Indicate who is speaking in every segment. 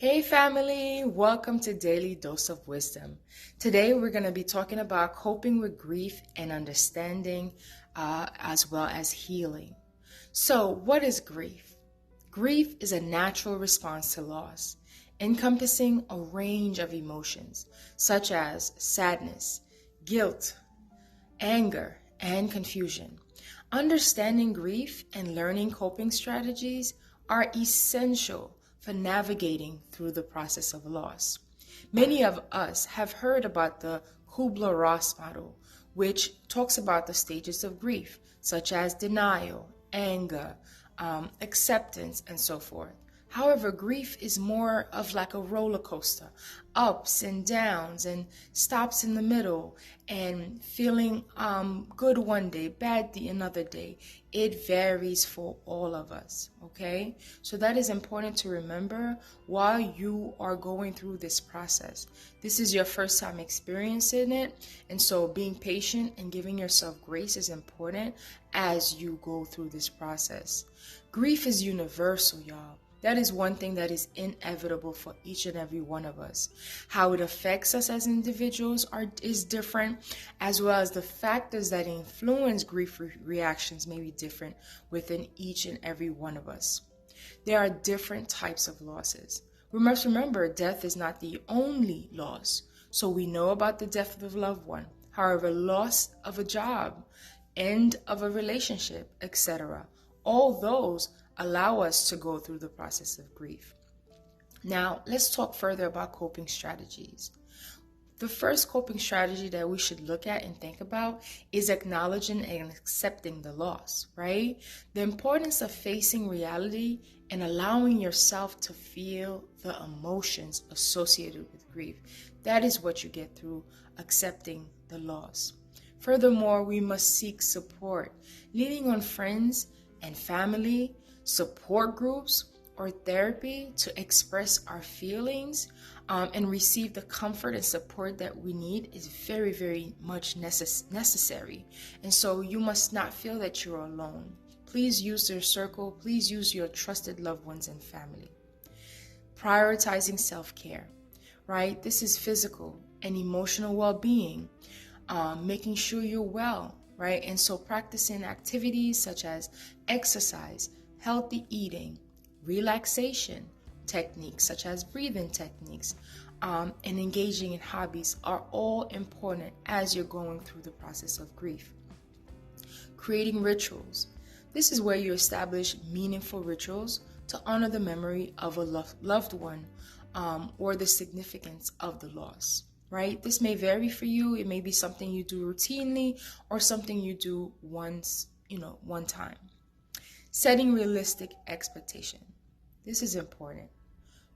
Speaker 1: Hey family, welcome to Daily Dose of Wisdom. Today we're going to be talking about coping with grief and understanding as well as healing. So, what is grief? Grief is a natural response to loss, encompassing a range of emotions such as sadness, guilt, anger, and confusion. Understanding grief and learning coping strategies are essential for navigating through the process of loss. Many of us have heard about the Kubler-Ross model, which talks about the stages of grief, such as denial, anger, acceptance, and so forth. However, grief is more of like a roller coaster, ups and downs and stops in the middle and feeling good one day, bad the another day. It varies for all of us, okay? So that is important to remember while you are going through this process. This is your first time experiencing it, and so being patient and giving yourself grace is important as you go through this process. Grief is universal, y'all. That is one thing that is inevitable for each and every one of us. How it affects us as individuals is different, as well as the factors that influence grief reactions may be different within each and every one of us. There are different types of losses. We must remember death is not the only loss. So we know about the death of a loved one. However, loss of a job, end of a relationship, etc. All those allow us to go through the process of grief. Now, let's talk further about coping strategies. The first coping strategy that we should look at and think about is acknowledging and accepting the loss, right? The importance of facing reality and allowing yourself to feel the emotions associated with grief. That is what you get through accepting the loss. Furthermore, we must seek support, leaning on friends and family, support groups, or therapy to express our feelings and receive the comfort and support that we need is very, very much necessary. And so you must not feel that you're alone. Please use your circle. Please use your trusted loved ones and family. Prioritizing self-care, right? This is physical and emotional well-being, making sure you're well, right? And so practicing activities such as exercise, healthy eating, relaxation techniques such as breathing techniques, and engaging in hobbies are all important as you're going through the process of grief. Creating rituals. This is where you establish meaningful rituals to honor the memory of a loved one or the significance of the loss. Right? This may vary for you. It may be something you do routinely or something you do once, one time. Setting realistic expectation. This is important.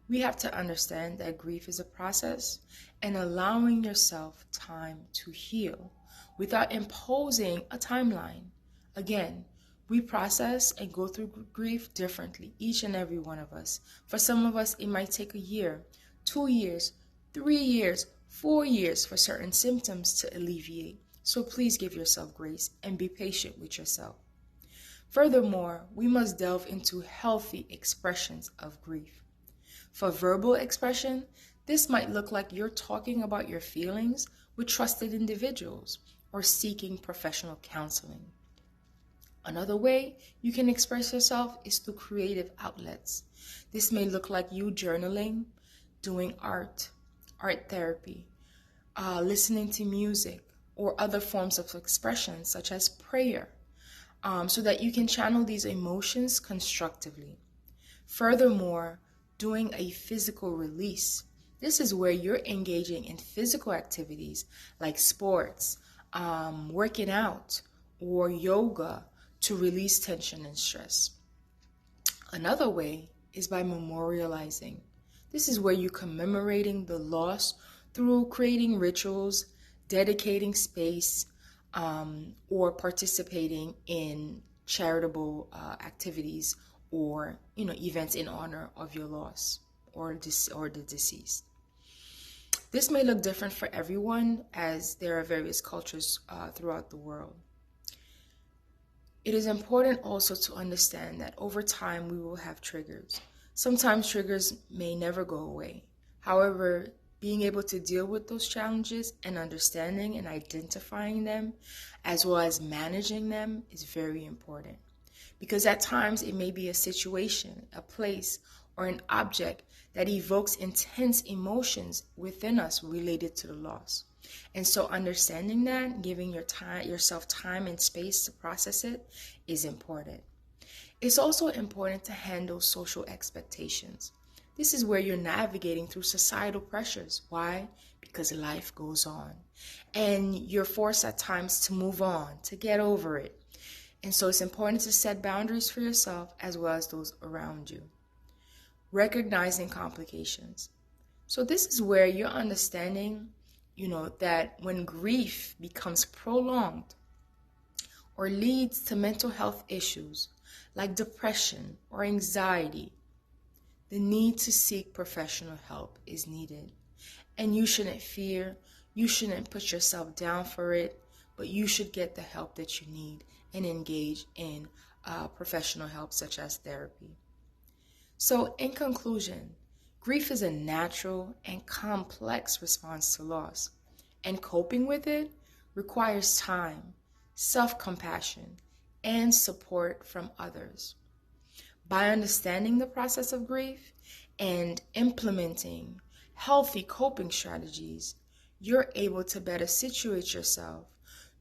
Speaker 1: We have to understand that grief is a process and allowing yourself time to heal without imposing a timeline. Again, we process and go through grief differently, each and every one of us. For some of us, it might take a year, 2 years, 3 years, 4 years for certain symptoms to alleviate. So please give yourself grace and be patient with yourself. Furthermore, we must delve into healthy expressions of grief. For verbal expression, this might look like you're talking about your feelings with trusted individuals or seeking professional counseling. Another way you can express yourself is through creative outlets. This may look like you journaling, doing art therapy, listening to music, or other forms of expression such as prayer, so that you can channel these emotions constructively. Furthermore, doing a physical release. This is where you're engaging in physical activities like sports, working out, or yoga to release tension and stress. Another way is by memorializing. This is where you're commemorating the loss through creating rituals, dedicating space, or participating in charitable activities or events in honor of your loss or the deceased. This may look different for everyone as there are various cultures throughout the world. It is important also to understand that over time we will have triggers. Sometimes triggers may never go away. However, being able to deal with those challenges and understanding and identifying them, as well as managing them, is very important. Because at times it may be a situation, a place, or an object that evokes intense emotions within us related to the loss. And so understanding that, giving yourself time and space to process it is important. It's also important to handle social expectations. This is where you're navigating through societal pressures. Why? Because life goes on. And you're forced at times to move on, to get over it. And so it's important to set boundaries for yourself as well as those around you. Recognizing complications. So this is where you're understanding, that when grief becomes prolonged or leads to mental health issues like depression or anxiety, the need to seek professional help is needed. And you shouldn't fear, you shouldn't put yourself down for it, but you should get the help that you need and engage in professional help such as therapy. So in conclusion, grief is a natural and complex response to loss, and coping with it requires time, self-compassion, and support from others. By understanding the process of grief and implementing healthy coping strategies, you're able to better situate yourself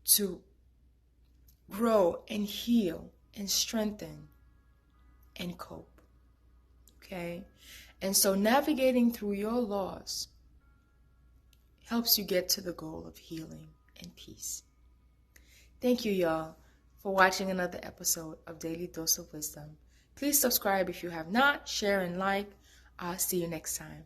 Speaker 1: to grow and heal and strengthen and cope. Okay? And so navigating through your loss helps you get to the goal of healing and peace. Thank you, y'all, for watching another episode of Daily Dose of Wisdom. Please subscribe if you have not, share and like. I'll see you next time.